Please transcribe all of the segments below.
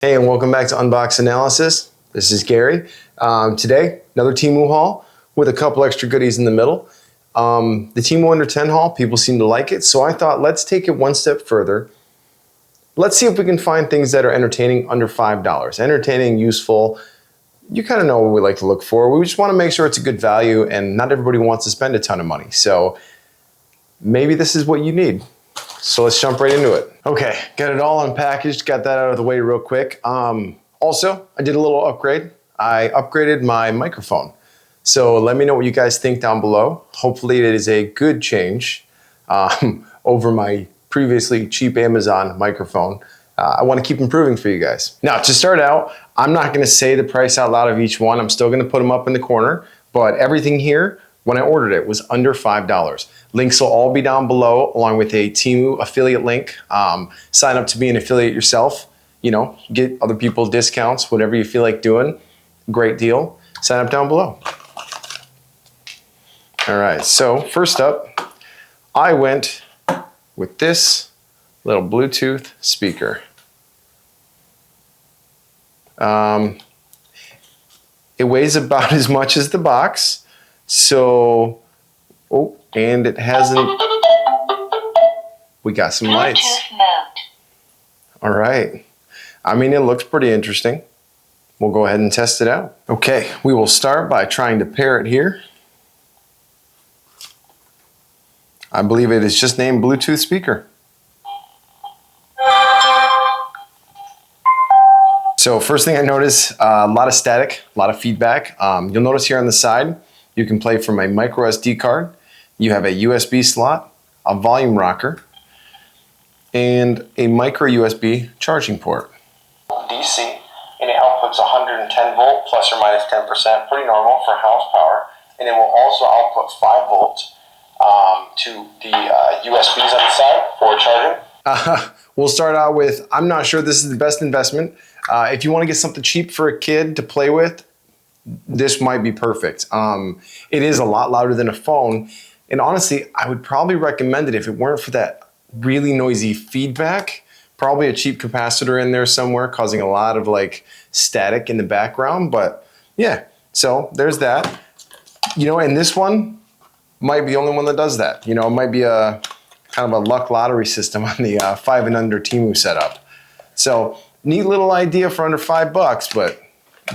Hey, and welcome back to Unbox Analysis. This is Gary. Today, another Temu haul with a couple extra goodies in the middle. The Temu Under 10 haul, people seem to like it, so I thought let's take it one step further. Let's see if we can find things that are entertaining under $5. Entertaining, useful. You kind of know what we like to look for. We just want to make sure it's a good value, and not everybody wants to spend a ton of money. So maybe this is what you need. So let's jump right into it. Okay, got it all unpackaged, got that out of the way real quick. Also, I did a little upgrade. I upgraded my microphone. So let me know what you guys think down below. Hopefully it is a good change over my previously cheap Amazon microphone. I want to keep improving for you guys. Now, to start out, I'm not going to say the price out loud of each one. I'm still going to put them up in the corner, but everything here, when I ordered it, was under $5. Links will all be down below, along with a Temu affiliate link. Sign up to be an affiliate yourself. You know, get other people discounts, whatever you feel like doing. Great deal. Sign up down below. All right, so first up, I went with this little Bluetooth speaker. It weighs about as much as the box. So, oh, and it hasn't, we got some lights. All right. I mean, it looks pretty interesting. We'll go ahead and test it out. Okay, we will start by trying to pair it here. I believe it is just named Bluetooth speaker. So first thing I notice, a lot of static, a lot of feedback. You'll notice here on the side, you can play from a micro SD card. You have a USB slot, a volume rocker, and a micro USB charging port. DC, and it outputs 110 volt plus or minus 10%, pretty normal for house power. And it will also output 5 volts to the USBs on the side for charging. We'll start out with, I'm not sure this is the best investment. If you want to get something cheap for a kid to play with, this might be perfect. It is a lot louder than a phone. And honestly, I would probably recommend it if it weren't for that really noisy feedback. Probably a cheap capacitor in there somewhere causing a lot of like static in the background. But yeah, so there's that. You know, and this one might be the only one that does that. You know, it might be a kind of a luck lottery system on the 5 and under Temu setup. So neat little idea for under $5, but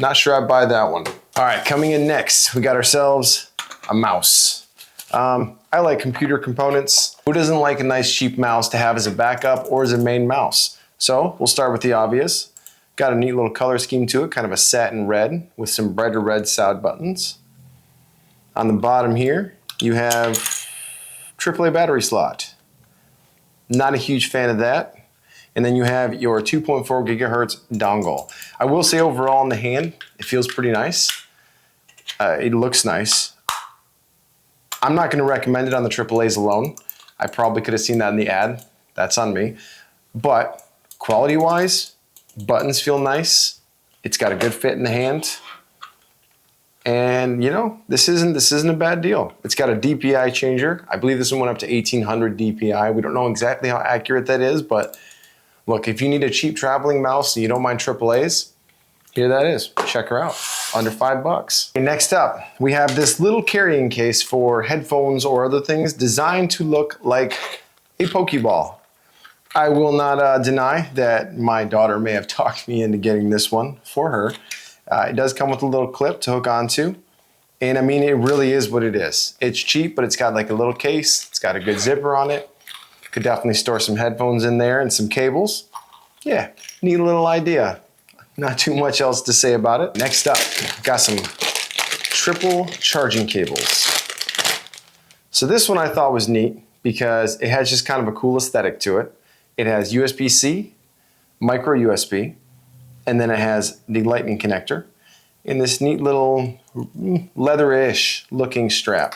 not sure I'd buy that one. All right, coming in next, we got ourselves a mouse. I like computer components. Who doesn't like a nice cheap mouse to have as a backup or as a main mouse? So we'll start with the obvious. Got a neat little color scheme to it, kind of a satin red with some brighter red side buttons. On the bottom here, you have AAA battery slot. Not a huge fan of that. And then you have your 2.4 gigahertz dongle. I will say overall in the hand, it feels pretty nice. It looks nice. I'm not going to recommend it on the AAAs alone. I probably could have seen that in the ad. That's on me. But quality-wise, buttons feel nice. It's got a good fit in the hand. And you know, this isn't a bad deal. It's got a DPI changer. I believe this one went up to 1800 DPI. We don't know exactly how accurate that is, but look, if you need a cheap traveling mouse and you don't mind AAAs, here that is. Check her out. Under $5. Okay, next up, we have this little carrying case for headphones or other things designed to look like a Pokeball. I will not deny that my daughter may have talked me into getting this one for her. It does come with a little clip to hook onto. And I mean, it really is what it is. It's cheap, but it's got like a little case. It's got a good zipper on it. Could definitely store some headphones in there and some cables. Yeah, neat little idea. Not too much else to say about it. Next up, got some triple charging cables. So this one I thought was neat because it has just kind of a cool aesthetic to it. It has USB-C, micro USB, and then it has the lightning connector in this neat little leather-ish looking strap.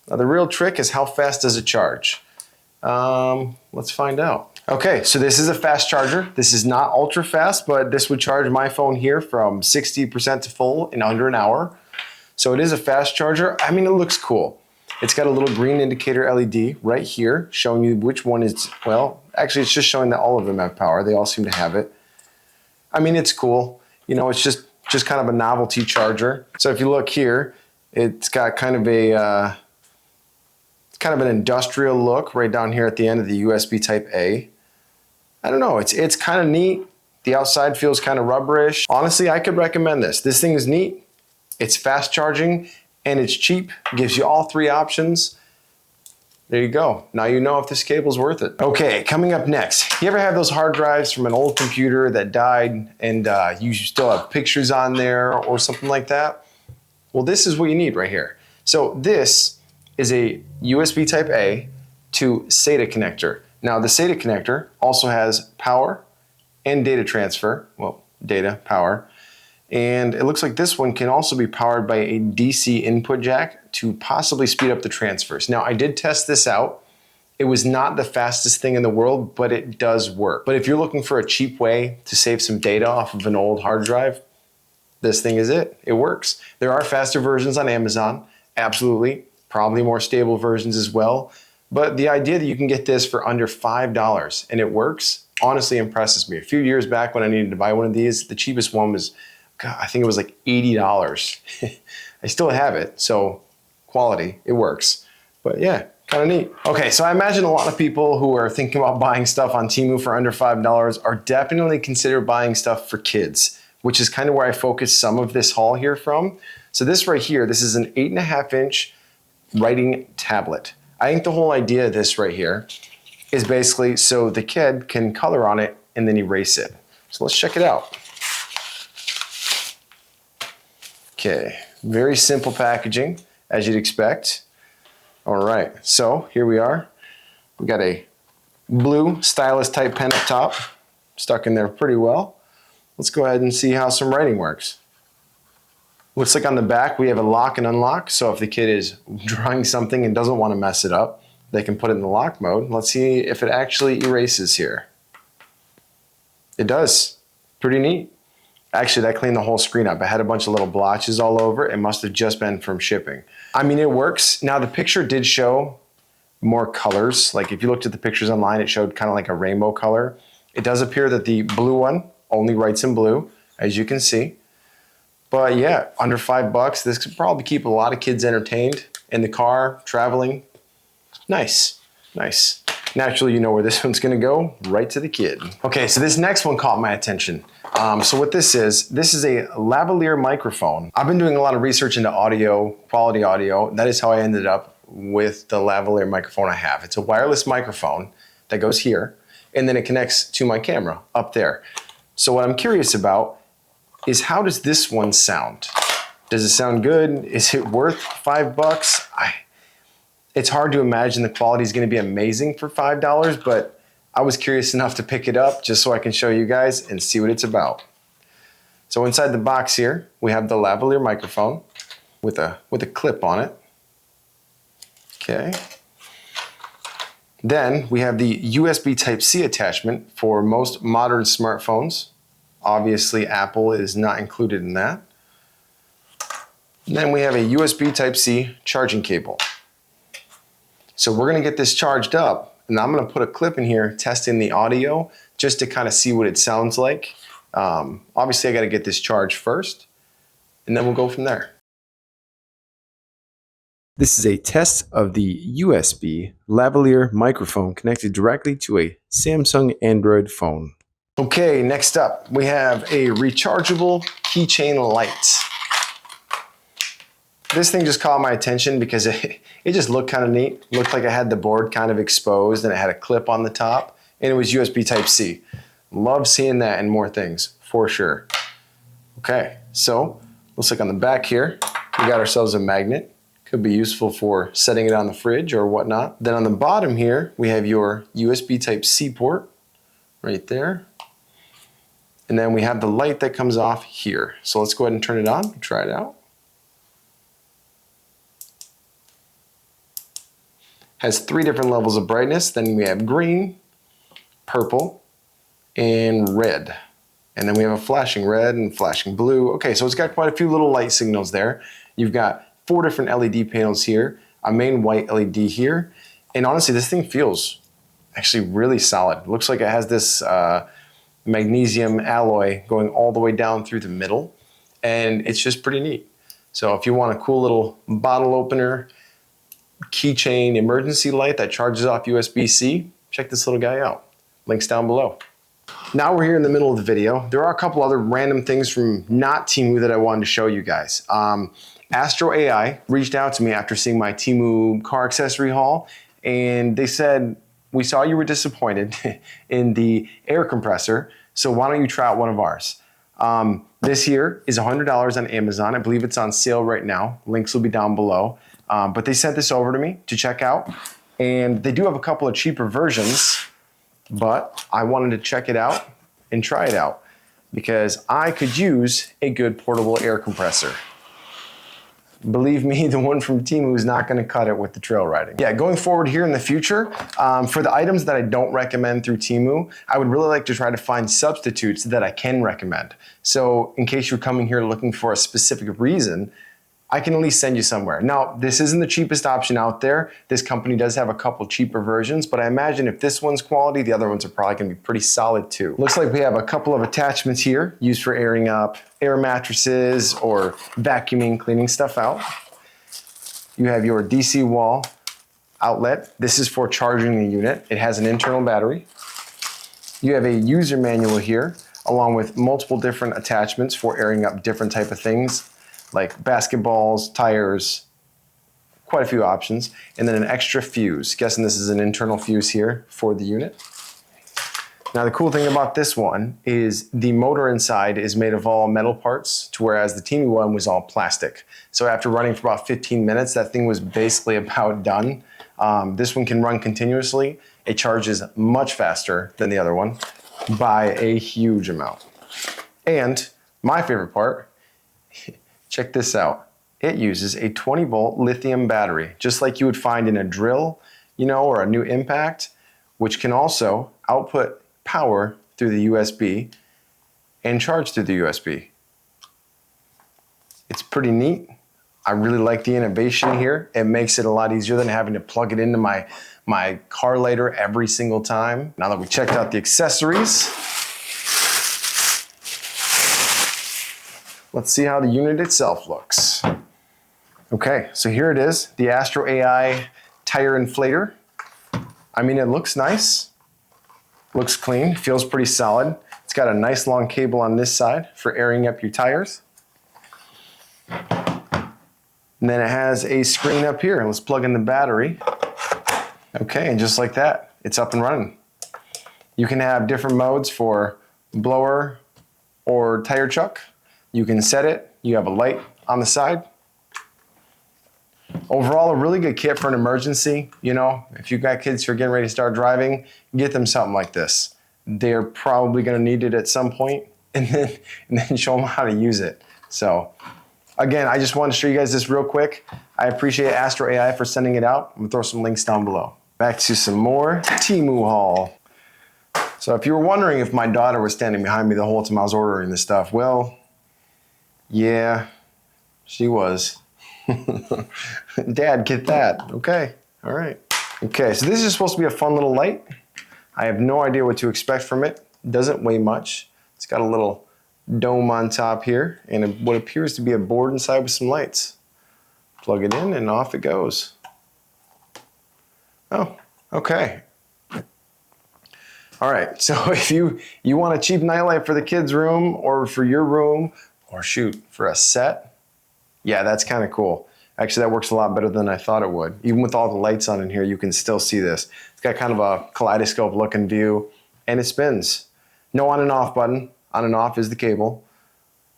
Now the real trick is how fast does it charge? Let's find out. Okay, so this is a fast charger. This is not ultra fast, but this would charge my phone here from 60% to full in under an hour. So it is a fast charger. I mean, it looks cool. It's got a little green indicator LED right here showing you which one is, well, actually it's just showing that all of them have power. They all seem to have it. I mean, it's cool. You know, it's just kind of a novelty charger. So if you look here, it's got kind of a, it's kind of an industrial look right down here at the end of the USB type A. I don't know, it's kind of neat. The outside feels kind of rubberish. Honestly, I could recommend this. This thing is neat. It's fast charging and it's cheap. It gives you all three options. There you go. Now you know if this cable's worth it. Okay, coming up next. You ever have those hard drives from an old computer that died and you still have pictures on there or something like that? Well, this is what you need right here. So this is a USB type A to SATA connector. Now the SATA connector also has power and data transfer. Well, data, power. And it looks like this one can also be powered by a DC input jack to possibly speed up the transfers. Now, I did test this out. It was not the fastest thing in the world, but it does work. But if you're looking for a cheap way to save some data off of an old hard drive, this thing is it. It works. There are faster versions on Amazon, absolutely. Probably more stable versions as well. But the idea that you can get this for under $5 and it works, honestly impresses me. A few years back when I needed to buy one of these, the cheapest one was, God, I think it was like $80. I still have it, so quality, it works. But yeah, kind of neat. Okay, so I imagine a lot of people who are thinking about buying stuff on Temu for under $5 are definitely consider buying stuff for kids, which is kind of where I focus some of this haul here from. So this right here, this is an 8.5-inch writing tablet. I think the whole idea of this right here is basically so the kid can color on it and then erase it. So let's check it out. Okay, very simple packaging, as you'd expect. All right, so here we are. We got a blue stylus type pen up top, stuck in there pretty well. Let's go ahead and see how some writing works. Looks like on the back we have a lock and unlock, so if the kid is drawing something and doesn't want to mess it up, they can put it in the lock mode. Let's see if it actually erases here. It does, pretty neat. Actually, that cleaned the whole screen up. I had a bunch of little blotches all over. It must have just been from shipping. I mean, it works. Now, the picture did show more colors. Like if you looked at the pictures online, it showed kind of like a rainbow color. It does appear that the blue one only writes in blue, as you can see. But yeah, under $5, this could probably keep a lot of kids entertained in the car, traveling. Nice, nice. Naturally, you know where this one's gonna go, right to the kid. Okay, so this next one caught my attention. So what this is a lavalier microphone. I've been doing a lot of research into audio, quality audio. That is how I ended up with the lavalier microphone I have. It's a wireless microphone that goes here, and then it connects to my camera up there. So what I'm curious about is how does this one sound? Does it sound good? Is it worth $5? It's hard to imagine the quality is going to be amazing for $5, but I was curious enough to pick it up just so I can show you guys and see what it's about. So inside the box here, we have the lavalier microphone with a clip on it. Okay. Then we have the USB Type-C attachment for most modern smartphones. Obviously, Apple is not included in that. And then we have a USB Type-C charging cable. So we're gonna get this charged up, and I'm gonna put a clip in here testing the audio just to kind of see what it sounds like. Obviously, I gotta get this charged first, and then we'll go from there. This is a test of the USB lavalier microphone connected directly to a Samsung Android phone. Okay, next up, we have a rechargeable keychain light. This thing just caught my attention because it just looked kind of neat. Looked like it had the board kind of exposed and it had a clip on the top and it was USB Type-C. Love seeing that in more things, for sure. Okay, so looks like on the back here, we got ourselves a magnet. Could be useful for setting it on the fridge or whatnot. Then on the bottom here, we have your USB Type-C port right there. And then we have the light that comes off here. So let's go ahead and turn it on, try it out. Has 3 different levels of brightness. Then we have green, purple, and red. And then we have a flashing red and flashing blue. Okay, so it's got quite a few little light signals there. You've got 4 different LED panels here. a main white LED here. And honestly, this thing feels actually really solid. It looks like it has this magnesium alloy going all the way down through the middle. And it's just pretty neat. So if you want a cool little bottle opener, keychain emergency light that charges off USB-C, check this little guy out. Links down below. Now we're here in the middle of the video. There are a couple other random things from not Temu that I wanted to show you guys. Astro AI reached out to me after seeing my Temu car accessory haul, and they said, we saw you were disappointed in the air compressor, so why don't you try out one of ours? This here is $100 on Amazon. I believe it's on sale right now. Links will be down below. But they sent this over to me to check out, and they do have a couple of cheaper versions, but I wanted to check it out and try it out because I could use a good portable air compressor. Believe me, the one from Temu is not going to cut it with the trail riding. Yeah, going forward here in the future, for the items that I don't recommend through Temu, I would really like to try to find substitutes that I can recommend. So in case you're coming here looking for a specific reason, I can at least send you somewhere. Now, this isn't the cheapest option out there. This company does have a couple cheaper versions, but I imagine if this one's quality, the other ones are probably gonna be pretty solid too. Looks like we have a couple of attachments here used for airing up air mattresses or vacuuming, cleaning stuff out. You have your DC wall outlet. This is for charging the unit. It has an internal battery. You have a user manual here, along with multiple different attachments for airing up different type of things, like basketballs, tires, quite a few options, and then an extra fuse. Guessing this is an internal fuse here for the unit. Now the cool thing about this one is the motor inside is made of all metal parts, to whereas the Temu one was all plastic. So after running for about 15 minutes, that thing was basically about done. This one can run continuously. It charges much faster than the other one by a huge amount. And my favorite part, check this out. It uses a 20-volt lithium battery, just like you would find in a drill, or a new impact, which can also output power through the USB and charge through the USB. It's pretty neat. I really like the innovation here. It makes it a lot easier than having to plug it into my car lighter every single time. Now that we checked out the accessories, let's see how the unit itself looks. Okay, so here it is, the Astro AI tire inflator. I mean, it looks nice, looks clean, feels pretty solid. It's got a nice long cable on this side for airing up your tires. And then it has a screen up here. Let's plug in the battery. Okay, and just like that, it's up and running. You can have different modes for blower or tire chuck. You can set it. You have a light on the side. Overall, a really good kit for an emergency. If you've got kids who are getting ready to start driving, get them something like this. They're probably going to need it at some point, and then show them how to use it. So again, I just wanted to show you guys this real quick. I appreciate Astro AI for sending it out. I'm going to throw some links down below. Back to some more Temu haul. So if you were wondering if my daughter was standing behind me the whole time I was ordering this stuff, well, yeah, she was. Dad, get that. Okay, all right. Okay, so this is supposed to be a fun little light. I have no idea what to expect from it. It doesn't weigh much. It's got a little dome on top here and what appears to be a board inside with some lights. Plug it in and off it goes. Oh, okay. All right, so if you want a cheap nightlight for the kids' room or for your room, or shoot, for a set, yeah, that's kind of cool. Actually, that works a lot better than I thought it would. Even with all the lights on in here, you can still see this. It's got kind of a kaleidoscope looking view, and it spins. No on and off button. On and off is the cable.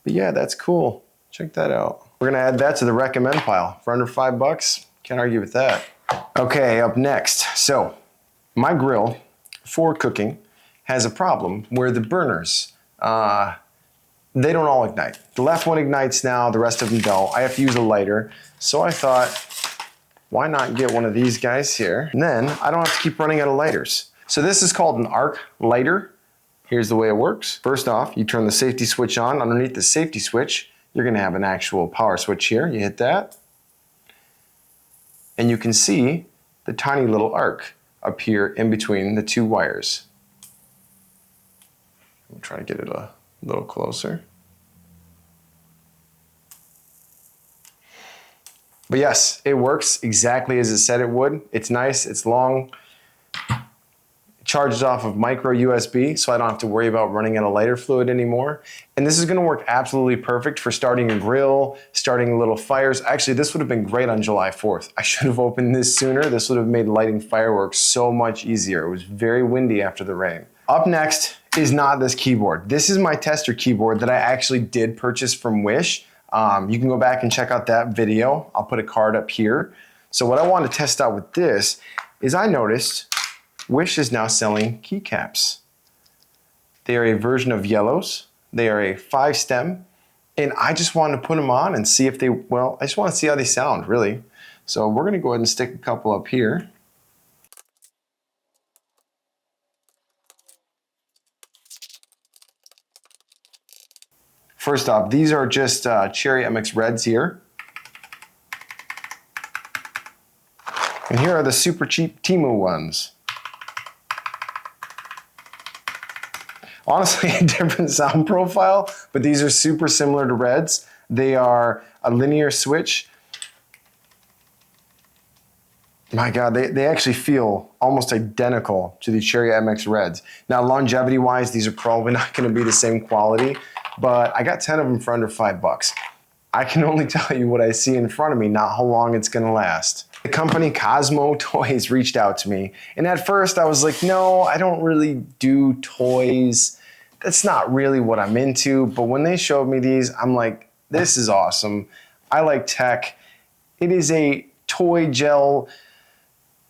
But yeah, that's cool. Check that out. We're gonna add that to the recommend pile. For under $5, can't argue with that. Okay, up next. So, my grill for cooking has a problem where the burners, they don't all ignite. The left one ignites now, the rest of them don't. I have to use a lighter. So I thought, why not get one of these guys here? And then I don't have to keep running out of lighters. So this is called an arc lighter. Here's the way it works. First off, you turn the safety switch on. Underneath the safety switch, you're gonna have an actual power switch here. You hit that. and you can see the tiny little arc up here in between the two wires. I'm trying to get it a little closer. But yes, it works exactly as it said it would. It's nice, it's long, it charges off of micro USB, so I don't have to worry about running out of lighter fluid anymore. And this is gonna work absolutely perfect for starting a grill, starting little fires. Actually, this would have been great on July 4th. I should have opened this sooner. This would have made lighting fireworks so much easier. It was very windy after the rain. Up next is not this keyboard. This is my tester keyboard that I actually did purchase from Wish. You can go back and check out that video. I'll put a card up here. So what I want to test out with this is I noticed Wish is now selling keycaps. They are a version of yellows. They are a 5-stem. And I just wanted to put them on and see if they, well, I just want to see how they sound, really. So we're going to go ahead and stick a couple up here. First off, these are just Cherry MX Reds here. And here are the super cheap Temu ones. Honestly, a different sound profile, but these are super similar to Reds. They are a linear switch. My God, they actually feel almost identical to the Cherry MX Reds. Now, longevity-wise, these are probably not going to be the same quality, but I got 10 of them for under $5. I can only tell you what I see in front of me, not how long it's going to last. The company Cosmo Toys reached out to me, and at first I was like, no, I don't really do toys. That's not really what I'm into. But when they showed me these, I'm like, this is awesome. I like tech. It is a toy gel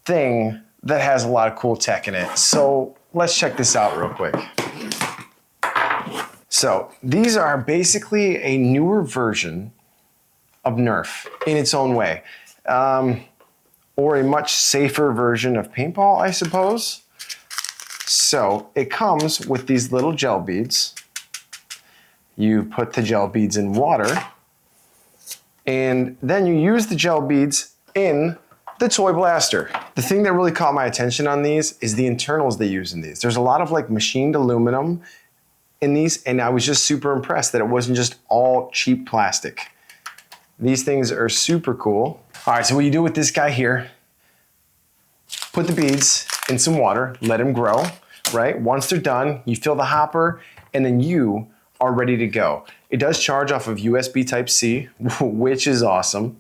thing that has a lot of cool tech in it. So let's check this out real quick. So these are basically a newer version of Nerf in its own way. Or a much safer version of paintball, I suppose. So it comes with these little gel beads. You put the gel beads in water, and then you use the gel beads in the toy blaster. The thing that really caught my attention on these is the internals they use in these. There's a lot of like machined aluminum in these, and I was just super impressed that it wasn't just all cheap plastic. These things are super cool. All right, so what you do with this guy here, put the beads in some water, let them grow, right? Once they're done, you fill the hopper, and then you are ready to go. It does charge off of USB Type-C, which is awesome.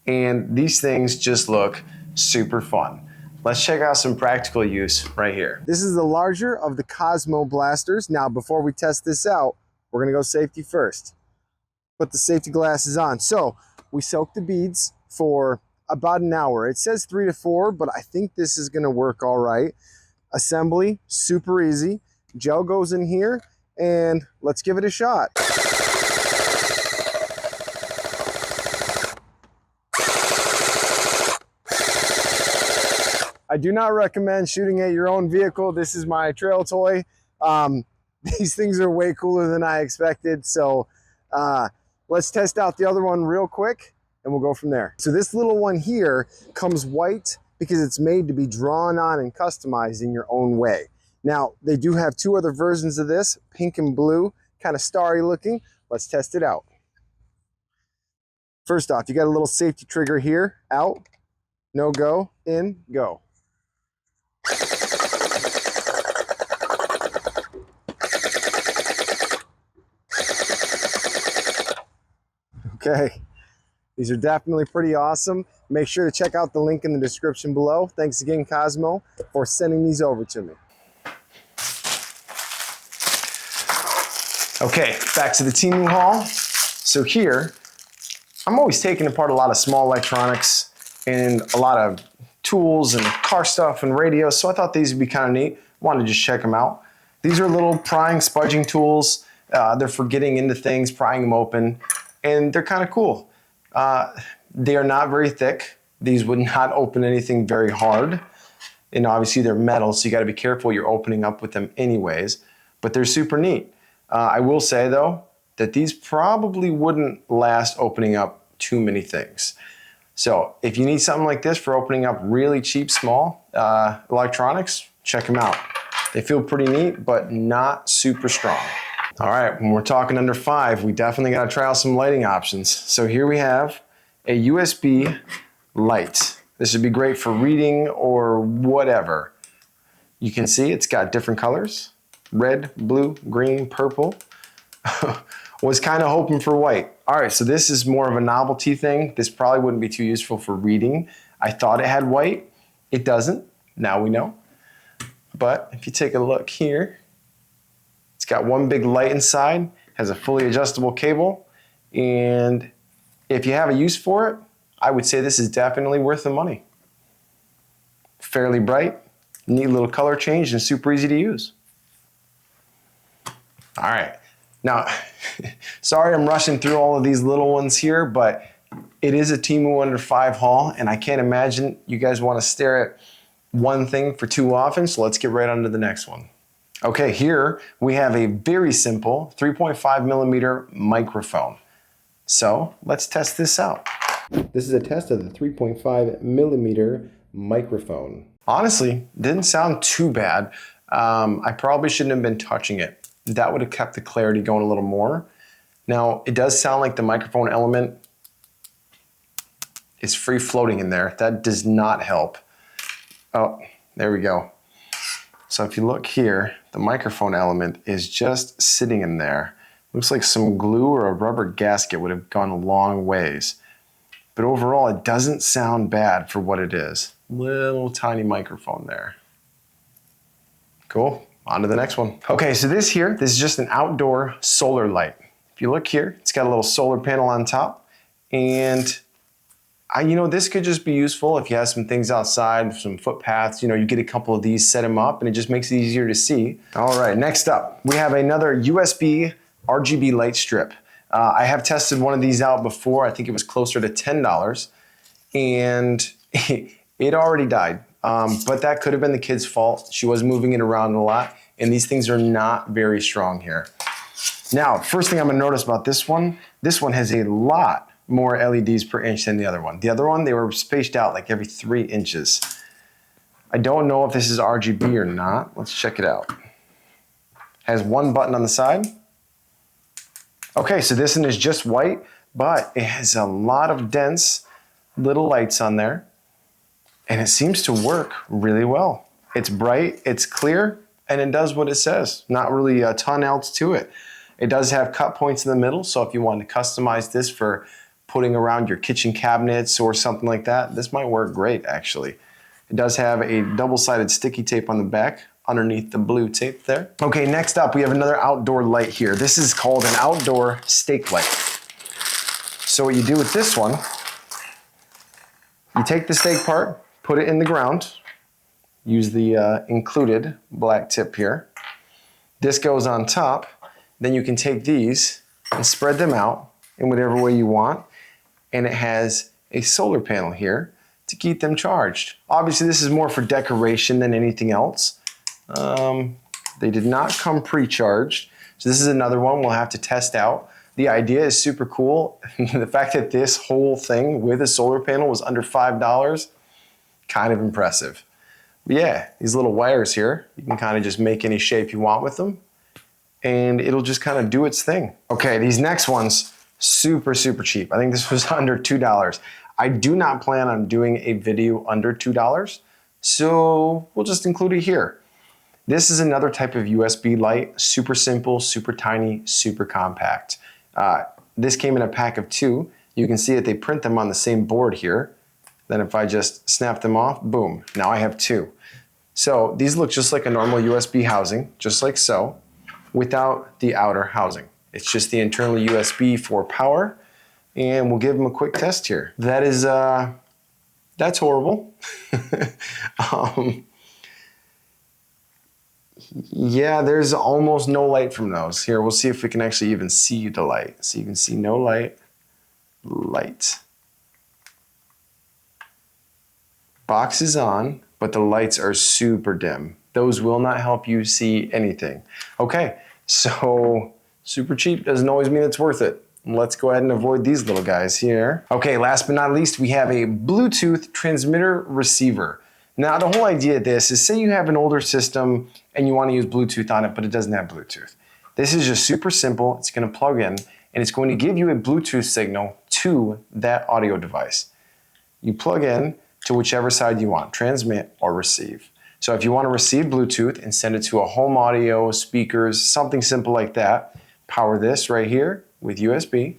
And these things just look super fun. Let's check out some practical use right here. This is the larger of the Cosmo blasters. Now, before we test this out, we're gonna go safety first. Put the safety glasses on. So we soak the beads for about an hour. It says 3 to 4, but I think this is gonna work all right. Assembly, super easy. Gel goes in here, and let's give it a shot. I do not recommend shooting at your own vehicle. This is my trail toy. These things are way cooler than I expected. So let's test out the other one real quick and we'll go from there. So this little one here comes white because it's made to be drawn on and customized in your own way. Now, they do have 2 other versions of this, pink and blue, kind of starry looking. Let's test it out. First off, you got a little safety trigger here, out, no go, in, go. Okay, these are definitely pretty awesome. Make sure to check out the link in the description below. Thanks again, Cosmo, for sending these over to me. Okay, back to the Temu haul. So here, I'm always taking apart a lot of small electronics and a lot of tools and car stuff and radios, so I thought these would be kind of neat. Wanted to just check them out. These are little prying, spudging tools. They're for getting into things, prying them open, and they're kind of cool. They are not very thick. These would not open anything very hard. And obviously they're metal, so you gotta be careful you're opening up with them anyways, but they're super neat. I will say though, that these probably wouldn't last opening up too many things. So if you need something like this for opening up really cheap, small electronics, check them out. They feel pretty neat, but not super strong. All right, when we're talking under 5, we definitely gotta try out some lighting options. So here we have a USB light. This would be great for reading or whatever. You can see it's got different colors: red, blue, green, purple. Was kind of hoping for white. All right, so this is more of a novelty thing. This probably wouldn't be too useful for reading. I thought it had white. It doesn't. Now we know. But if you take a look here, it's got one big light inside, has a fully adjustable cable, and if you have a use for it, I would say this is definitely worth the money. Fairly bright, neat little color change, and super easy to use. All right. Now, sorry I'm rushing through all of these little ones here, but it is a Temu under 5 haul, and I can't imagine you guys want to stare at one thing for too often, so let's get right on to the next one. Okay, here we have a very simple 3.5 millimeter microphone. So let's test this out. This is a test of the 3.5 millimeter microphone. Honestly, didn't sound too bad. I probably shouldn't have been touching it. That would have kept the clarity going a little more. Now, it does sound like the microphone element is free floating in there. That does not help. Oh, there we go. So if you look here, the microphone element is just sitting in there. Looks like some glue or a rubber gasket would have gone a long ways. But overall, it doesn't sound bad for what it is. Little tiny microphone there. Cool. On to the next one. Okay, so this is just an outdoor solar light. If you look here, it's got a little solar panel on top. And this could just be useful if you have some things outside, some footpaths, you get a couple of these, set them up, and it just makes it easier to see. All right, next up, we have another USB RGB light strip. I have tested one of these out before. I think it was closer to $10, and it already died. But that could have been the kid's fault. She was moving it around a lot, and these things are not very strong here. Now, first thing I'm gonna notice about this one has a lot more LEDs per inch than the other one. The other one, they were spaced out like every 3 inches. I don't know if this is RGB or not. Let's check it out. Has one button on the side. Okay, so this one is just white, but it has a lot of dense little lights on there. And it seems to work really well. It's bright, it's clear, and it does what it says. Not really a ton else to it. It does have cut points in the middle, so if you want to customize this for putting around your kitchen cabinets or something like that, this might work great, actually. It does have a double-sided sticky tape on the back underneath the blue tape there. Okay, next up, we have another outdoor light here. This is called an outdoor stake light. So what you do with this one, you take the stake part, put it in the ground, use the included black tip here. This goes on top. Then you can take these and spread them out in whatever way you want. And it has a solar panel here to keep them charged. Obviously, this is more for decoration than anything else. They did not come pre-charged. So this is another one we'll have to test out. The idea is super cool. The fact that this whole thing with a solar panel was under $5, kind of impressive. But yeah, these little wires here, you can kind of just make any shape you want with them, and it'll just kind of do its thing. Okay, these next ones, super, super cheap. I think this was under $2. I do not plan on doing a video under $2, so we'll just include it here. This is another type of USB light, super simple, super tiny, super compact. This came in a pack of 2. You can see that they print them on the same board here. Then if I just snap them off, boom, now I have 2. So these look just like a normal USB housing, just like so, without the outer housing. It's just the internal USB for power, and we'll give them a quick test here. That is, that's horrible. Yeah, there's almost no light from those. Here, we'll see if we can actually even see the light. So you can see no light, light. Box is on, but the lights are super dim. Those will not help you see anything. Okay, so super cheap doesn't always mean it's worth it. Let's go ahead and avoid these little guys here. Okay, last but not least, we have a Bluetooth transmitter receiver. Now, the whole idea of this is, say you have an older system and you want to use Bluetooth on it, but it doesn't have Bluetooth. This is just super simple. It's going to plug in and it's going to give you a Bluetooth signal to that audio device. You plug in to whichever side you want, transmit or receive. So if you want to receive Bluetooth and send it to a home audio, speakers, something simple like that, power this right here with USB,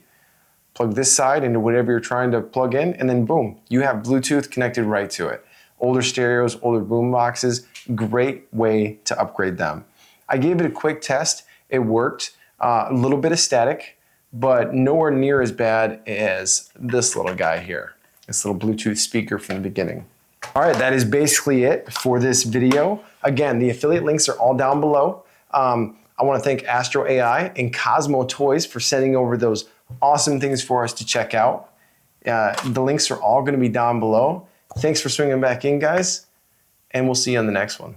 plug this side into whatever you're trying to plug in, and then boom, you have Bluetooth connected right to it. Older stereos, older boom boxes, great way to upgrade them. I gave it a quick test. It worked. A little bit of static, but nowhere near as bad as this little guy here, this little Bluetooth speaker from the beginning. All right, that is basically it for this video. Again, the affiliate links are all down below. I want to thank Astro AI and Cosmo Toys for sending over those awesome things for us to check out. The links are all going to be down below. Thanks for swinging back in, guys, and we'll see you on the next one.